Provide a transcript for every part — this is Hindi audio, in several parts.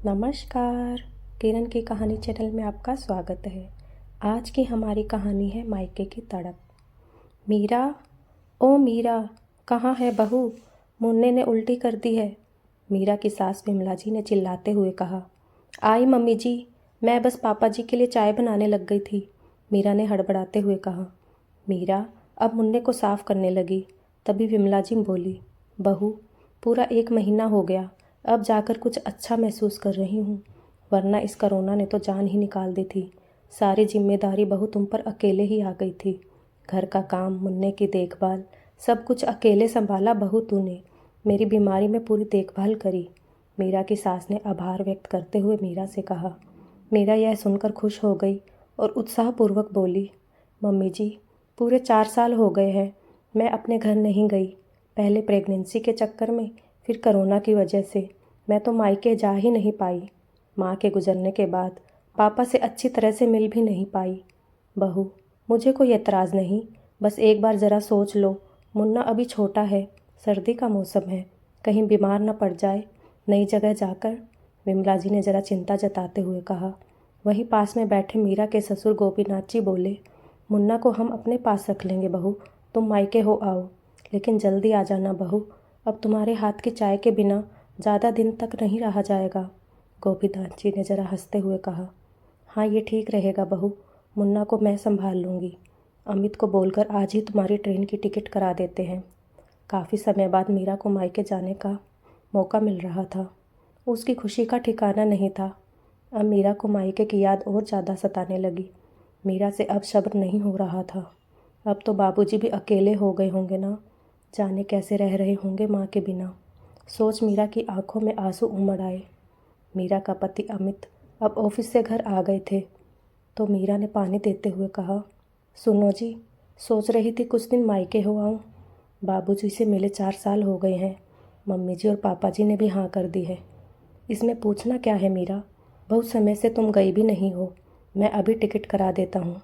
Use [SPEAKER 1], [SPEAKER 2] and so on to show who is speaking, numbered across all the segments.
[SPEAKER 1] नमस्कार। किरण की कहानी चैनल में आपका स्वागत है। आज की हमारी कहानी है मायके की तड़प। मीरा, ओ मीरा, कहाँ है बहू? मुन्ने ने उल्टी कर दी है। मीरा की सास विमला जी ने चिल्लाते हुए कहा। आई मम्मी जी, मैं बस पापा जी के लिए चाय बनाने लग गई थी, मीरा ने हड़बड़ाते हुए कहा। मीरा अब मुन्ने को साफ करने लगी। तभी विमला जी बोली, बहू, पूरा 1 महीना हो गया, अब जाकर कुछ अच्छा महसूस कर रही हूँ, वरना इस कोरोना ने तो जान ही निकाल दी थी। सारी जिम्मेदारी बहू तुम पर अकेले ही आ गई थी। घर का काम, मुन्ने की देखभाल, सब कुछ अकेले संभाला बहू तूने। मेरी बीमारी में पूरी देखभाल करी। मीरा की सास ने आभार व्यक्त करते हुए मीरा से कहा। मीरा यह सुनकर खुश हो गई और उत्साहपूर्वक बोली, मम्मी जी, पूरे 4 साल हो गए हैं मैं अपने घर नहीं गई। पहले प्रेगनेंसी के चक्कर में, फिर कोरोना की वजह से मैं तो मायके जा ही नहीं पाई। माँ के गुजरने के बाद पापा से अच्छी तरह से मिल भी नहीं पाई। बहू, मुझे कोई एतराज़ नहीं, बस एक बार ज़रा सोच लो, मुन्ना अभी छोटा है, सर्दी का मौसम है, कहीं बीमार न पड़ जाए नई जगह जाकर, विमला जी ने ज़रा चिंता जताते हुए कहा। वहीं पास में बैठे मीरा के ससुर गोपीनाथ जी बोले, मुन्ना को हम अपने पास रख लेंगे बहू, तुम मायके हो आओ, लेकिन जल्दी आ जाना बहू, अब तुम्हारे हाथ की चाय के बिना ज़्यादा दिन तक नहीं रहा जाएगा। गोपीनाथ जी ने ज़रा हंसते हुए कहा। हाँ, ये ठीक रहेगा बहू, मुन्ना को मैं संभाल लूँगी। अमित को बोलकर आज ही तुम्हारी ट्रेन की टिकट करा देते हैं। काफ़ी समय बाद मीरा को मायके जाने का मौका मिल रहा था। उसकी खुशी का ठिकाना नहीं था। अब मीरा को मायके की याद और ज़्यादा सताने लगी। मीरा से अब सब्र नहीं हो रहा था। अब तो बाबूजी भी अकेले हो गए होंगे ना, जाने कैसे रह रहे होंगे माँ के बिना। सोच मीरा की आंखों में आंसू उमड़ आए। मीरा का पति अमित अब ऑफिस से घर आ गए थे, तो मीरा ने पानी देते हुए कहा, सुनो जी, सोच रही थी कुछ दिन मायके हो आऊँ। बाबूजी से मिले 4 साल हो गए हैं, मम्मी जी और पापा जी ने भी हाँ कर दी है। इसमें पूछना क्या है मीरा, बहुत समय से तुम गई भी नहीं हो, मैं अभी टिकट करा देता हूँ,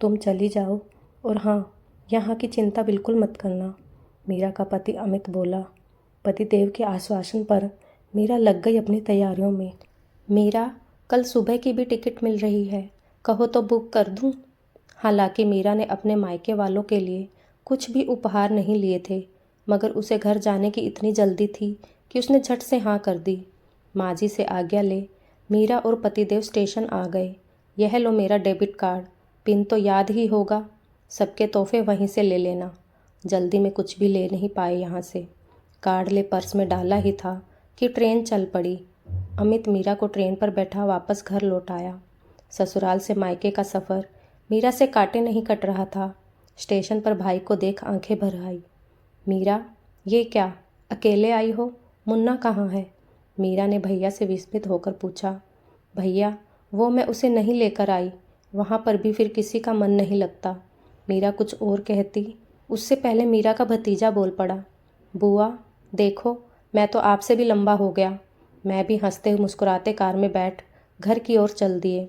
[SPEAKER 1] तुम चली जाओ। और हाँ, यहाँ की चिंता बिल्कुल मत करना, मीरा का पति अमित बोला। पतिदेव के आश्वासन पर मीरा लग गई अपनी तैयारियों में। मीरा, कल सुबह की भी टिकट मिल रही है, कहो तो बुक कर दूँ। हालांकि मीरा ने अपने मायके वालों के लिए कुछ भी उपहार नहीं लिए थे, मगर उसे घर जाने की इतनी जल्दी थी कि उसने झट से हाँ कर दी। माँ जी से आज्ञा ले मीरा और पतिदेव स्टेशन आ गए। यह लो मेरा डेबिट कार्ड, पिन तो याद ही होगा, सबके तोहफे वहीं से ले लेना। जल्दी में कुछ भी ले नहीं पाए यहाँ से। कार्ड ले पर्स में डाला ही था कि ट्रेन चल पड़ी। अमित मीरा को ट्रेन पर बैठा वापस घर लौट आया। ससुराल से मायके का सफ़र मीरा से काटे नहीं कट रहा था। स्टेशन पर भाई को देख आंखें भर आई। मीरा, ये क्या, अकेले आई हो? मुन्ना कहाँ है? मीरा ने भैया से विस्मित होकर पूछा। भैया, वो मैं उसे नहीं लेकर आई, वहाँ पर भी फिर किसी का मन नहीं लगता। मीरा कुछ और कहती, उससे पहले मीरा का भतीजा बोल पड़ा। बुआ, देखो, मैं तो आपसे भी लंबा हो गया। मैं भी हंसते मुस्कुराते कार में बैठ घर की ओर चल दिए।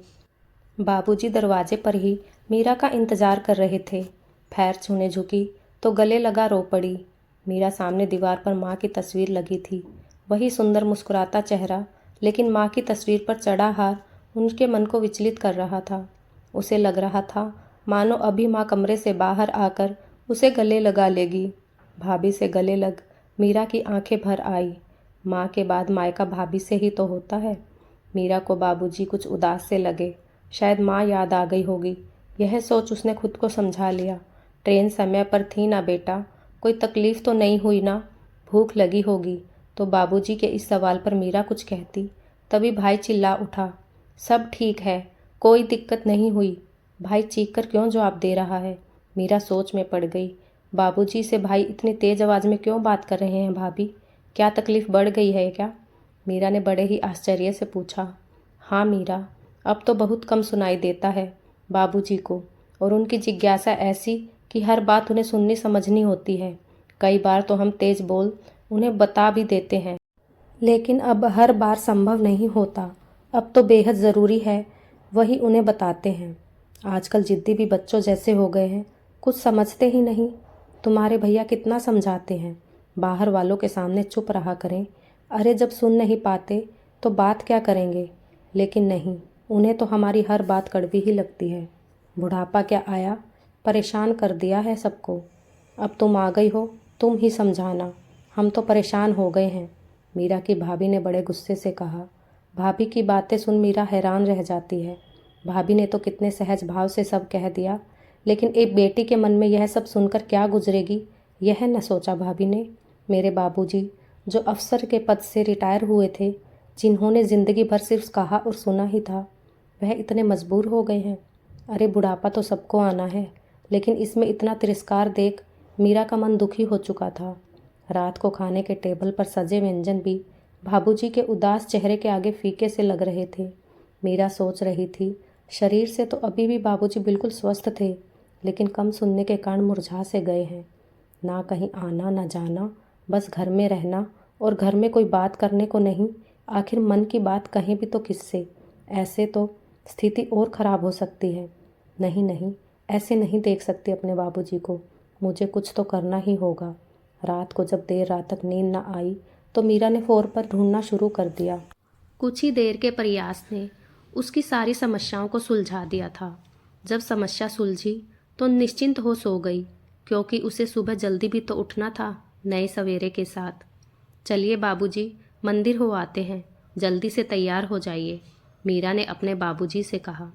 [SPEAKER 1] बाबूजी दरवाजे पर ही मीरा का इंतजार कर रहे थे। पैर छूने झुकी तो गले लगा रो पड़ी। मीरा सामने दीवार पर माँ की तस्वीर लगी थी, वही सुंदर मुस्कुराता चेहरा, लेकिन माँ की तस्वीर पर चढ़ा हार उनके मन को विचलित कर रहा था। उसे लग रहा था मानो अभी माँ कमरे से बाहर आकर उसे गले लगा लेगी। भाभी से गले लग मीरा की आंखें भर आई। माँ के बाद मायका भाभी से ही तो होता है। मीरा को बाबूजी कुछ उदास से लगे, शायद माँ याद आ गई होगी। यह सोच उसने खुद को समझा लिया। ट्रेन समय पर थी ना बेटा, कोई तकलीफ तो नहीं हुई ना? भूख लगी होगी। तो बाबूजी के इस सवाल पर मीरा कुछ कहती, तभी भाई चिल्ला उठा, सब ठीक है, कोई दिक्कत नहीं हुई। भाई चीख कर क्यों जवाब दे रहा है? मीरा सोच में पड़ गई। बाबूजी से भाई इतनी तेज आवाज़ में क्यों बात कर रहे हैं? भाभी, क्या तकलीफ बढ़ गई है क्या? मीरा ने बड़े ही आश्चर्य से पूछा। हाँ मीरा, अब तो बहुत कम सुनाई देता है बाबूजी को, और उनकी जिज्ञासा ऐसी कि हर बात उन्हें सुननी समझनी होती है। कई बार तो हम तेज बोल उन्हें बता भी देते हैं, लेकिन अब हर बार संभव नहीं होता। अब तो बेहद ज़रूरी है, वही उन्हें बताते हैं। आजकल जिद्दी भी बच्चों जैसे हो गए हैं, कुछ समझते ही नहीं। तुम्हारे भैया कितना समझाते हैं, बाहर वालों के सामने चुप रहा करें। अरे जब सुन नहीं पाते तो बात क्या करेंगे, लेकिन नहीं, उन्हें तो हमारी हर बात कड़वी ही लगती है। बुढ़ापा क्या आया, परेशान कर दिया है सबको। अब तुम आ गई हो, तुम ही समझाना, हम तो परेशान हो गए हैं, मीरा की भाभी ने बड़े गुस्से से कहा। भाभी की बातें सुन मीरा हैरान रह जाती है। भाभी ने तो कितने सहज भाव से सब कह दिया, लेकिन एक बेटी के मन में यह सब सुनकर क्या गुजरेगी, यह न सोचा भाभी ने। मेरे बाबूजी, जो अफसर के पद से रिटायर हुए थे, जिन्होंने ज़िंदगी भर सिर्फ कहा और सुना ही था, वह इतने मजबूर हो गए हैं। अरे बुढ़ापा तो सबको आना है, लेकिन इसमें इतना तिरस्कार देख मीरा का मन दुखी हो चुका था। रात को खाने के टेबल पर सजे व्यंजन भी बाबूजी के उदास चेहरे के आगे फीके से लग रहे थे। मीरा सोच रही थी, शरीर से तो अभी भी बाबूजी बिल्कुल स्वस्थ थे, लेकिन कम सुनने के कारण मुरझा से गए हैं। ना कहीं आना ना जाना, बस घर में रहना, और घर में कोई बात करने को नहीं। आखिर मन की बात कहें भी तो किससे? ऐसे तो स्थिति और ख़राब हो सकती है। नहीं नहीं, ऐसे नहीं देख सकती अपने बाबूजी को, मुझे कुछ तो करना ही होगा। रात को जब देर रात तक नींद न आई तो मीरा ने फ़ोन पर ढूंढना शुरू कर दिया। कुछ ही देर के प्रयास ने उसकी सारी समस्याओं को सुलझा दिया था। जब समस्या सुलझी तो निश्चिंत हो सो गई, क्योंकि उसे सुबह जल्दी भी तो उठना था नए सवेरे के साथ। चलिए बाबूजी, मंदिर हो आते हैं, जल्दी से तैयार हो जाइए, मीरा ने अपने बाबूजी से कहा।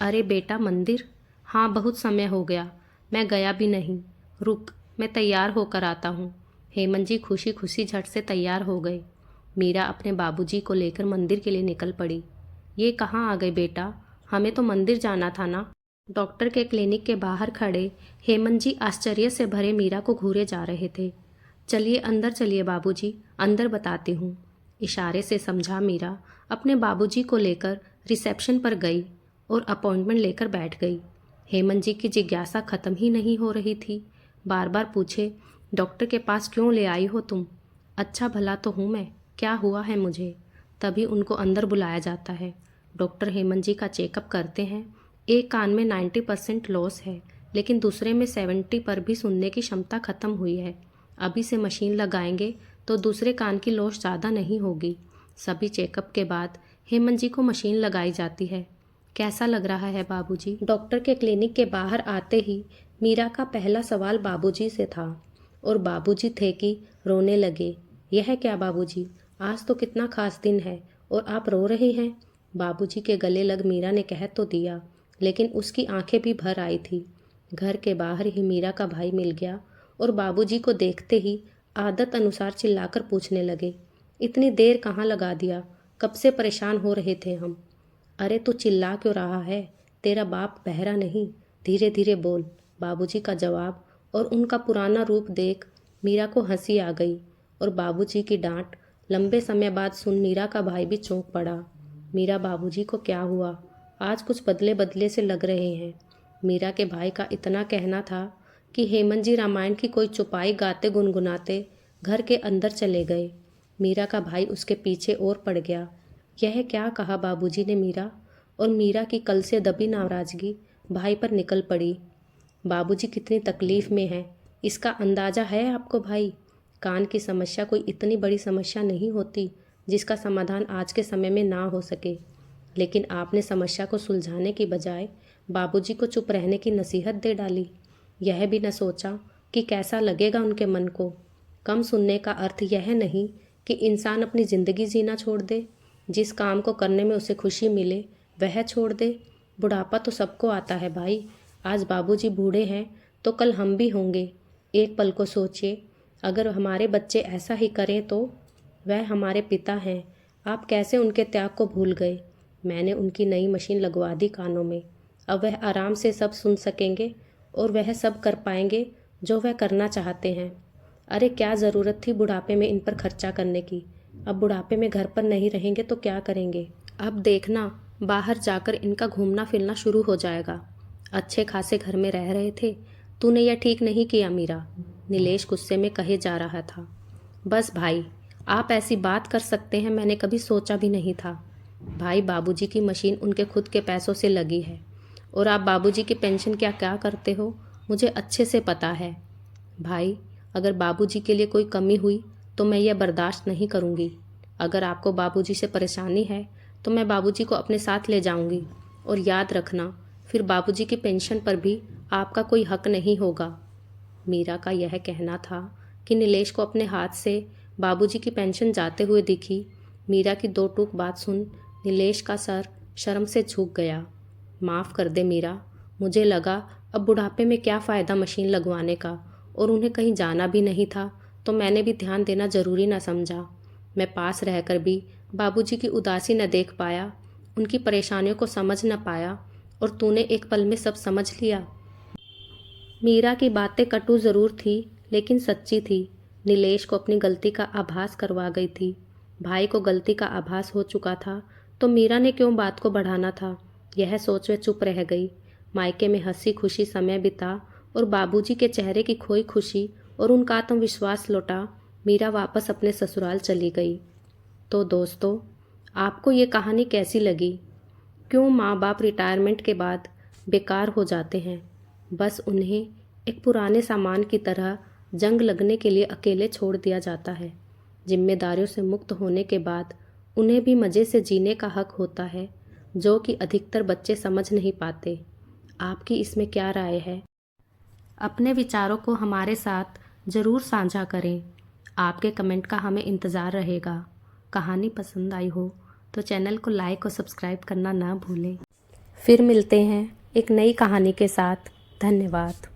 [SPEAKER 1] अरे बेटा, मंदिर? हाँ, बहुत समय हो गया, मैं गया भी नहीं। रुक, मैं तैयार होकर आता हूँ। हेमंत जी खुशी खुशी झट से तैयार हो गए। मीरा अपने बाबूजी को लेकर मंदिर के लिए निकल पड़ी। ये कहाँ आ गए बेटा, हमें तो मंदिर जाना था ना। डॉक्टर के क्लिनिक के बाहर खड़े हेमंत जी आश्चर्य से भरे मीरा को घूरे जा रहे थे। चलिए अंदर चलिए बाबूजी, अंदर बताती हूँ, इशारे से समझा मीरा अपने बाबूजी को लेकर रिसेप्शन पर गई और अपॉइंटमेंट लेकर बैठ गई। हेमंत जी की जिज्ञासा खत्म ही नहीं हो रही थी। बार बार पूछे, डॉक्टर के पास क्यों ले आई हो तुम? अच्छा भला तो हूँ मैं, क्या हुआ है मुझे? तभी उनको अंदर बुलाया जाता है। डॉक्टर हेमंत जी का चेकअप करते हैं। एक कान में 90% लॉस है, लेकिन दूसरे में 70 पर भी सुनने की क्षमता खत्म हुई है। अभी से मशीन लगाएंगे तो दूसरे कान की लॉस ज़्यादा नहीं होगी। सभी चेकअप के बाद हेमंत जी को मशीन लगाई जाती है। कैसा लग रहा है बाबूजी? डॉक्टर के क्लिनिक के बाहर आते ही मीरा का पहला सवाल बाबूजी से था, और बाबूजी थे कि रोने लगे। यह क्या बाबूजी, आज तो कितना खास दिन है और आप रो रहे हैं? बाबूजी के गले लग मीरा ने कह तो दिया, लेकिन उसकी आंखें भी भर आई थी। घर के बाहर ही मीरा का भाई मिल गया और बाबूजी को देखते ही आदत अनुसार चिल्लाकर पूछने लगे, इतनी देर कहाँ लगा दिया, कब से परेशान हो रहे थे हम। अरे तू चिल्ला क्यों रहा है, तेरा बाप बहरा नहीं, धीरे धीरे बोल। बाबूजी का जवाब और उनका पुराना रूप देख मीरा को हंसी आ गई, और बाबूजी की डांट लंबे समय बाद सुन मीरा का भाई भी चौंक पड़ा। मीरा, बाबूजी को क्या हुआ, आज कुछ बदले बदले से लग रहे हैं। मीरा के भाई का इतना कहना था कि हेमंत जी रामायण की कोई चौपाई गाते गुनगुनाते घर के अंदर चले गए। मीरा का भाई उसके पीछे और पड़ गया। यह क्या कहा बाबूजी ने मीरा? और मीरा की कल से दबी नाराजगी भाई पर निकल पड़ी। बाबूजी कितनी तकलीफ़ में हैं, इसका अंदाज़ा है आपको भाई? कान की समस्या कोई इतनी बड़ी समस्या नहीं होती जिसका समाधान आज के समय में ना हो सके, लेकिन आपने समस्या को सुलझाने की बजाय बाबूजी को चुप रहने की नसीहत दे डाली। यह भी न सोचा कि कैसा लगेगा उनके मन को। कम सुनने का अर्थ यह नहीं कि इंसान अपनी ज़िंदगी जीना छोड़ दे, जिस काम को करने में उसे खुशी मिले वह छोड़ दे। बुढ़ापा तो सबको आता है भाई, आज बाबूजी बूढ़े हैं तो कल हम भी होंगे। एक पल को सोचिए, अगर हमारे बच्चे ऐसा ही करें तो? वह हमारे पिता हैं, आप कैसे उनके त्याग को भूल गए? मैंने उनकी नई मशीन लगवा दी कानों में, अब वह आराम से सब सुन सकेंगे और वह सब कर पाएंगे जो वह करना चाहते हैं। अरे क्या ज़रूरत थी बुढ़ापे में इन पर खर्चा करने की? अब बुढ़ापे में घर पर नहीं रहेंगे तो क्या करेंगे? अब देखना, बाहर जाकर इनका घूमना फिरना शुरू हो जाएगा। अच्छे खासे घर में रह रहे थे, तूने यह ठीक नहीं किया मीरा, नीलेश गुस्से में कहे जा रहा था। बस भाई, आप ऐसी बात कर सकते हैं, मैंने कभी सोचा भी नहीं था। भाई, बाबूजी की मशीन उनके खुद के पैसों से लगी है, और आप बाबूजी की पेंशन क्या क्या करते हो मुझे अच्छे से पता है। भाई, अगर बाबूजी के लिए कोई कमी हुई तो मैं यह बर्दाश्त नहीं करूँगी। अगर आपको बाबूजी से परेशानी है तो मैं बाबूजी को अपने साथ ले जाऊंगी, और याद रखना फिर बाबूजी की पेंशन पर भी आपका कोई हक नहीं होगा। मीरा का यह कहना था कि नीलेश को अपने हाथ से बाबूजी की पेंशन जाते हुए दिखी। मीरा की दो टूक बात सुन नीलेश का सर शर्म से झुक गया। माफ़ कर दे मीरा, मुझे लगा अब बुढ़ापे में क्या फ़ायदा मशीन लगवाने का, और उन्हें कहीं जाना भी नहीं था तो मैंने भी ध्यान देना ज़रूरी ना समझा। मैं पास रहकर भी बाबूजी की उदासी न देख पाया, उनकी परेशानियों को समझ न पाया, और तूने एक पल में सब समझ लिया। मीरा की बातें कटु ज़रूर थी लेकिन सच्ची थी। नीलेश को अपनी गलती का आभास करवा गई थी। भाई को गलती का आभास हो चुका था तो मीरा ने क्यों बात को बढ़ाना था, यह सोच वे चुप रह गई। मायके में हंसी खुशी समय बिता और बाबूजी के चेहरे की खोई खुशी और उनका आत्मविश्वास लौटा मीरा वापस अपने ससुराल चली गई। तो दोस्तों, आपको ये कहानी कैसी लगी? क्यों माँ बाप रिटायरमेंट के बाद बेकार हो जाते हैं? बस उन्हें एक पुराने सामान की तरह जंग लगने के लिए अकेले छोड़ दिया जाता है। जिम्मेदारियों से मुक्त होने के बाद उन्हें भी मज़े से जीने का हक होता है, जो कि अधिकतर बच्चे समझ नहीं पाते। आपकी इसमें क्या राय है? अपने विचारों को हमारे साथ ज़रूर साझा करें। आपके कमेंट का हमें इंतज़ार रहेगा। कहानी पसंद आई हो तो चैनल को लाइक और सब्सक्राइब करना ना भूलें। फिर मिलते हैं एक नई कहानी के साथ। धन्यवाद।